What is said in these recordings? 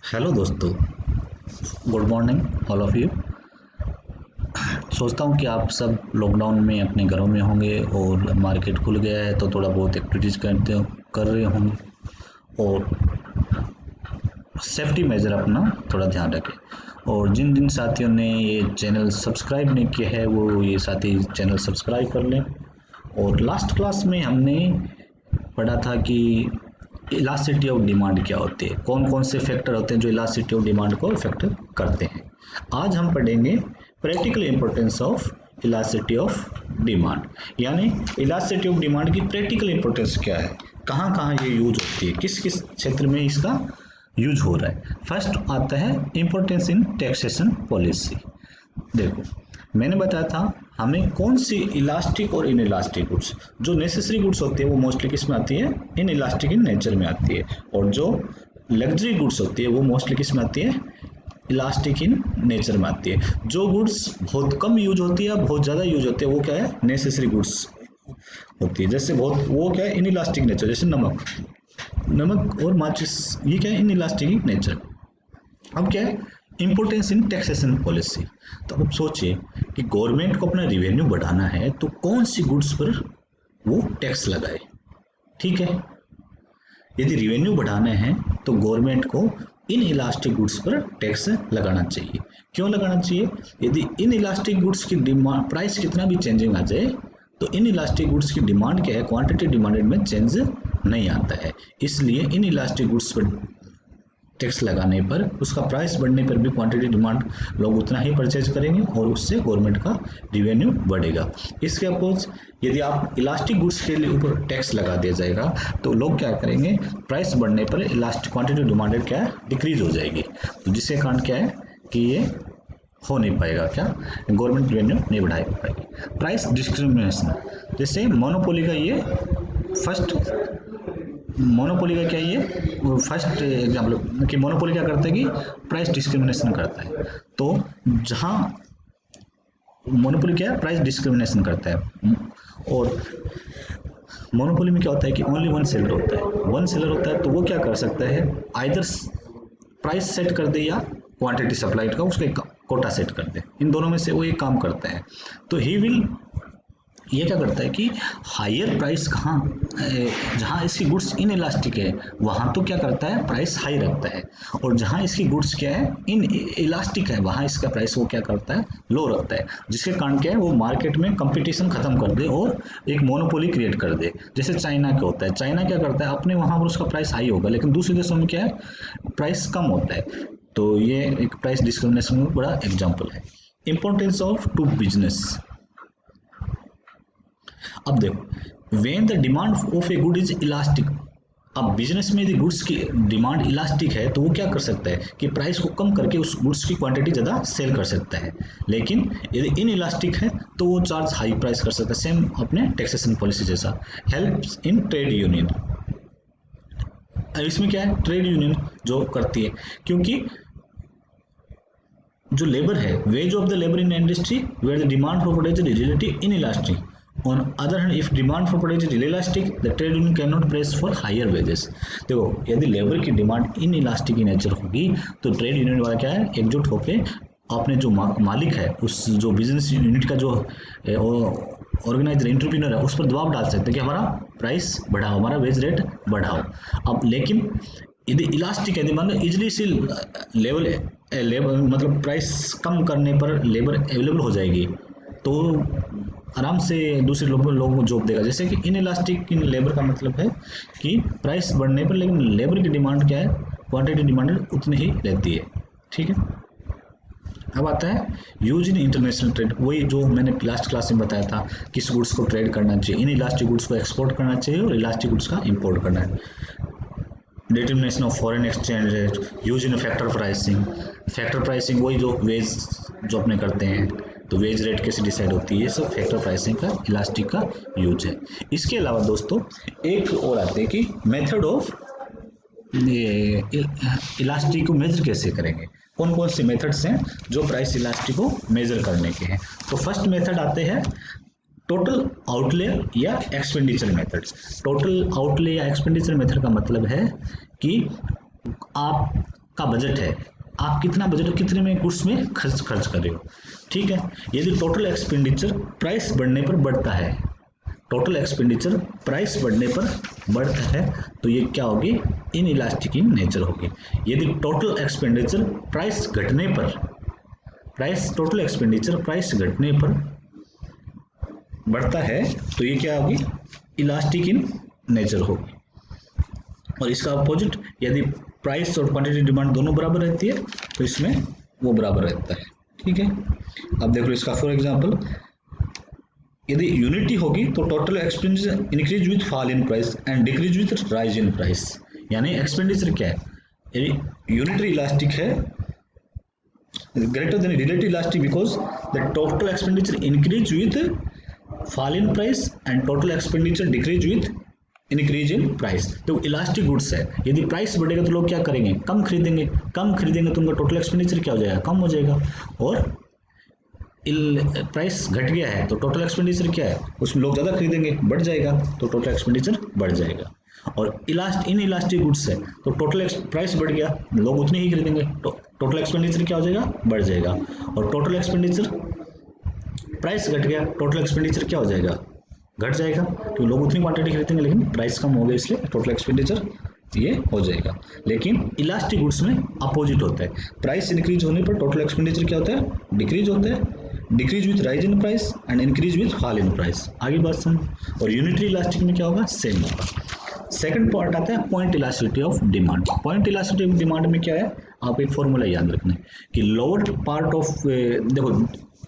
Hello दोस्तों, good morning all of you. सोचता हूँ कि आप सब लॉकडाउन में अपने घरों में होंगे और मार्केट खुल गया है तो थोड़ा बहुत एक्टिविटीज़ कर रहे होंगे और सेफ्टी मेजर अपना थोड़ा ध्यान रखें। और जिन जिन साथियों ने ये चैनल सब्सक्राइब नहीं किया है वो ये साथी चैनल सब्सक्राइब कर लें। और लास्ट क्लास में हमने पढ़ा था कि इलास्टिसिटी ऑफ डिमांड क्या होती है, कौन कौन से फैक्टर होते हैं जो इलास्टिसिटी ऑफ डिमांड को इफेक्ट करते हैं। आज हम पढ़ेंगे practical importance of elasticity of demand, यानी इलास्टिसिटी ऑफ डिमांड की प्रैक्टिकल इंपॉर्टेंस क्या है, कहाँ कहाँ ये यूज होती है, किस किस क्षेत्र में इसका यूज हो रहा है। फर्स्ट आता है इंपॉर्टेंस इन टैक्सेशन पॉलिसी। देखो, मैंने बताया था हमें कौन सी इलास्टिक और इन इलास्टिक गुड्स, जो नेसेसरी गुड्स होती है वो मोस्टली किस में आती है, इन इलास्टिक इन नेचर में आती है, और जो लग्जरी गुड्स होती है वो मोस्टली किस में आती है, इलास्टिक इन नेचर में आती है। जो गुड्स बहुत कम यूज होती है, बहुत ज़्यादा यूज होती है, वो क्या है, नेसेसरी गुड्स होती है। जैसे बहुत वो क्या है, इन इलास्टिक नेचर, जैसे नमक और माचिस, ये क्या है, इन इलास्टिक नेचर। अब क्या है, इम्पोर्टेंस इन टैक्सेशन पॉलिसी। तो अब सोचिए कि गवर्नमेंट को अपना रिवेन्यू बढ़ाना है तो कौन सी गुड्स पर वो टैक्स लगाए। ठीक है, यदि रिवेन्यू बढ़ाना है तो गवर्नमेंट को इन इलास्टिक गुड्स पर टैक्स लगाना चाहिए। क्यों लगाना चाहिए? यदि इन इलास्टिक गुड्स की डिमांड प्राइस कितना भी चेंजिंग आ जाए तो इन इलास्टिक गुड्स की डिमांड क्या है, क्वांटिटी डिमांडेड में चेंज नहीं आता है। इसलिए इन इलास्टिक गुड्स पर टैक्स लगाने पर, उसका प्राइस बढ़ने पर भी क्वांटिटी डिमांड लोग उतना ही परचेज करेंगे और उससे गवर्नमेंट का रिवेन्यू बढ़ेगा। इसके अपोज यदि आप इलास्टिक गुड्स के लिए ऊपर टैक्स लगा दिया जाएगा तो लोग क्या करेंगे, प्राइस बढ़ने पर इलास्टिक क्वांटिटी डिमांडेड क्या है, डिक्रीज हो जाएगी। तो जिसके कारण क्या है कि ये हो नहीं पाएगा, क्या गवर्नमेंट रिवेन्यू नहीं बढ़ा पाएगी। प्राइस डिस्क्रिमिनेशन, जैसे मोनोपोली का ये फर्स्ट, मोनोपोली का क्या ये फर्स्ट एग्जाम्पल कि मोनोपोली क्या करता है कि प्राइस डिस्क्रिमिनेशन करता है। तो जहाँ मोनोपोली क्या है, प्राइस डिस्क्रिमिनेशन करता है। और मोनोपोली में क्या होता है कि ओनली वन सेलर होता है, वन सेलर होता है तो वो क्या कर सकता है, आइदर प्राइस सेट कर दे या क्वांटिटी सप्लाइड का उसका एक कोटा सेट कर दे, इन दोनों में से वो एक काम करता है। तो ही विल, ये क्या करता है कि हायर प्राइस कहाँ, जहाँ इसकी गुड्स इन इलास्टिक है वहाँ तो क्या करता है, प्राइस हाई रखता है, और जहाँ इसकी गुड्स क्या है, इन इलास्टिक है, वहाँ इसका प्राइस वो क्या करता है, लो रखता है। जिसके कारण क्या है, वो मार्केट में कंपटीशन खत्म कर दे और एक मोनोपोली क्रिएट कर दे। जैसे चाइना का होता है, चाइना क्या करता है, अपने वहाँ पर उसका प्राइस हाई होगा लेकिन दूसरे देशों में क्या है, प्राइस कम होता है। तो ये एक प्राइस डिस्क्रिमिनेशन में बड़ा एग्जाम्पल है। Importance of to business. अब देखो, when the demand of a good is elastic, अब बिजनेस में यदि गुड्स की डिमांड इलास्टिक है तो वो क्या कर सकता है कि प्राइस को कम करके उस गुड्स की क्वांटिटी ज़्यादा सेल कर सकता है। लेकिन यदि इन इलास्टिक है तो वो चार्ज हाई प्राइस कर सकता है, सेम अपने टैक्सेशन पॉलिसी जैसा। हेल्प्स इन ट्रेड यूनियन, इसमें क्या है, ट्रेड यूनियन जो करती है, क्योंकि जो लेबर है, wage of the labour in industry where the demand for product is relative inelastic, on other hand if demand for product is inelastic the trade union cannot press for higher wages। देखो, यदि labour की demand in elastic की nature होगी तो trade union वाला क्या है, एकजुट होकर अपने जो मालिक है, उस जो बिजनेस यूनिट का जो ऑर्गेनाइजर एंटरप्रेन्योर है उस पर दबाव डाल सकते हैं कि हमारा प्राइस बढ़ाओ, हमारा वेज रेट बढ़ाओ। अब लेकिन यदि इलास्टिक है, मान लो इजली सी लेबर मतलब प्राइस कम करने पर लेबर अवेलेबल हो जाएगी तो आराम से दूसरे लोगों को जॉब देगा। जैसे कि इन इलास्टिक इन लेबर का मतलब है कि प्राइस बढ़ने पर लेकिन लेबर की डिमांड क्या है, क्वांटिटी डिमांड उतनी ही रहती है। ठीक है, अब आता है यूज इन इंटरनेशनल ट्रेड, वही जो मैंने लास्ट क्लास में बताया था, किस गुड्स को ट्रेड करना चाहिए, इन इलास्टिक गुड्स को एक्सपोर्ट करना चाहिए और इलास्टिक गुड्स का इंपोर्ट करना है। Determination of foreign exchange rate, use in factor pricing, factor pricing वही जो वेज जो अपने करते हैं तो वेज रेट कैसे डिसाइड होती है, ये सब फैक्टर प्राइसिंग का इलास्टिक का यूज है। इसके अलावा दोस्तों एक और आते हैं कि मेथड ऑफ इलास्टिक को मेजर कैसे करेंगे, कौन कौन से मेथड्स हैं जो प्राइस इलास्टिक को मेजर करने के हैं। तो फर्स्ट मेथड आते हैं टोटल आउटले या एक्सपेंडिचर मेथड। टोटल आउटले या एक्सपेंडिचर मेथड का मतलब है कि आप का बजट है, आप कितना बजट कितने में गुड्स में खर्च कर रहे हो, ठीक है। यदि टोटल एक्सपेंडिचर प्राइस बढ़ने पर बढ़ता है, टोटल एक्सपेंडिचर प्राइस बढ़ने पर बढ़ता है, तो ये क्या होगी, इन इलास्टिक इन नेचर होगी। यदि टोटल एक्सपेंडिचर प्राइस घटने पर, टोटल एक्सपेंडिचर प्राइस घटने पर बढ़ता है, तो ये क्या होगी, इलास्टिक इन नेचर होगी। और इसका अपोजिट, यदि प्राइस और क्वांटिटी डिमांड दोनों बराबर रहती है, तो इसमें वो बराबर रहता है, ठीक है। अब देख लो इसका फॉर एग्जांपल, यदि यूनिटी होगी तो total expenditure increase with fall in price and decrease with rise in price. यानी एक्सपेंडिचर क्या है, यदि यूनिटरी इलास्टिक है, greater than relative elastic because the total expenditure increase with fall in price and total expenditure decrease with increase in price. तो elastic goods है, यदि price बढ़ेगा तो लोग क्या करेंगे, कम खरीदेंगे तो उनका टोटल एक्सपेंडिचर क्या हो जाएगा, कम हो जाएगा। और प्राइस घट गया है तो टोटल एक्सपेंडिचर क्या है, उसमें लोग ज़्यादा खरीदेंगे, बढ़ जाएगा, तो टोटल एक्सपेंडिचर बढ़ जाएगा। और इन इलास्टिक गुड्स है तो टोटल प्राइस बढ़ गया, लोग उतने ही खरीदेंगे, तो टोटल एक्सपेंडिचर क्या हो जाएगा, बढ़ जाएगा। और टोटल एक्सपेंडिचर प्राइस घट गया, टोटल एक्सपेंडिचर क्या हो जाएगा, घट जाएगा, तो लोग उतनी क्वांटिटी खरीदेंगे लेकिन प्राइस कम हो गया, इसलिए टोटल एक्सपेंडिचर ये हो जाएगा। लेकिन इलास्टिक गुड्स में अपोजिट होता है, प्राइस इंक्रीज होने पर टोटल एक्सपेंडिचर क्या होता है, डिक्रीज होता है, decrease with rise in price and increase with fall in price. आगे बात समझ। और यूनिटरी इलास्टिक में क्या होगा, सेम होगा। सेकंड पार्ट आता है point elasticity of demand. Point elasticity of demand में क्या है, आप एक फॉर्मूला याद रखना है कि लोअर पार्ट ऑफ, देखो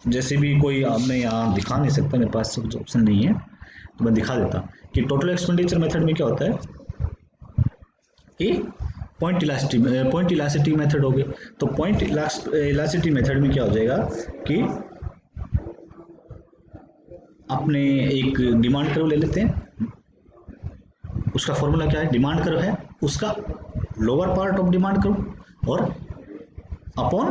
जैसे भी कोई मैं यहाँ दिखा नहीं सकता, मेरे पास कुछ ऑप्शन नहीं है, तो मैं दिखा देता कि टोटल एक्सपेंडिचर मेथड में क्या होता है कि पॉइंट इलास्टिसिटी मेथड हो गई। तो पॉइंट इलास्टिसिटी मेथड में क्या हो जाएगा कि अपने एक डिमांड कर्व ले लेते हैं, उसका फॉर्मूला क्या है, डिमांड कर्व है, उसका lower part of demand curve और upon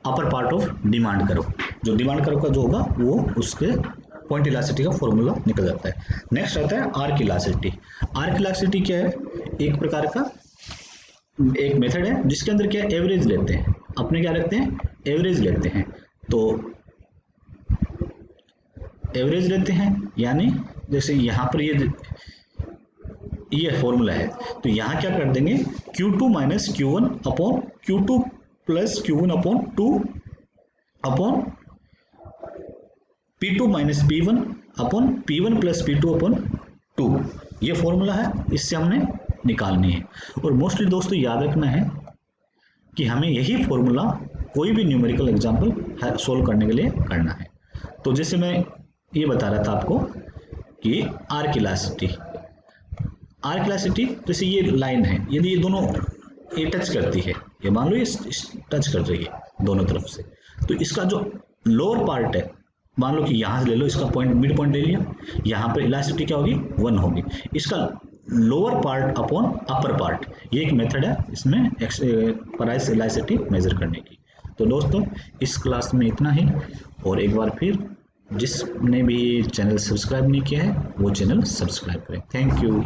upper part of demand curve, जो डिमांड कर्व का जो होगा वो उसके पॉइंट इलास्टिसिटी का फॉर्मूला निकल जाता है। नेक्स्ट आता है आर्क इलास्टिसिटी। आर्क इलास्टिसिटी क्या है, एक प्रकार का एक मेथड है जिसके अंदर क्या एवरेज लेते हैं, अपने क्या रखते हैं, एवरेज लेते हैं। तो एवरेज लेते हैं, यानी जैसे यहाँ पर ये फॉर्मूला है, तो यहाँ क्या कर देंगे, Q2 minus Q1 upon Q2 plus Q1 upon 2 upon P2 minus P1 upon P1 plus P2 upon 2, ये फॉर्मूला है, इससे हमने निकालनी है। और मोस्टली दोस्तों याद रखना है कि हमें यही फॉर्मूला कोई भी न्यूमेरिकल एग्जाम्पल सोल्व करने के लिए करना है। तो जैसे मैं ये बता रहा था आपको कि आर्क इलास्टिसिटी, जैसे ये लाइन है, यदि ये दोनों ये टच करती है, ये मान लो ये टच कर रही है दोनों तरफ से, तो इसका जो लोअर पार्ट है, मान लो कि यहाँ से ले लो, इसका पॉइंट मिड पॉइंट ले लिया, यहाँ पर इलास्टिसिटी क्या होगी, 1 होगी। इसका lower part upon upper part, ये एक मेथड है इसमें प्राइस इलास्टिसिटी मेजर करने की। तो दोस्तों इस क्लास में इतना ही, और एक बार फिर जिसने भी चैनल सब्सक्राइब नहीं किया है वो चैनल सब्सक्राइब करें। Thank you.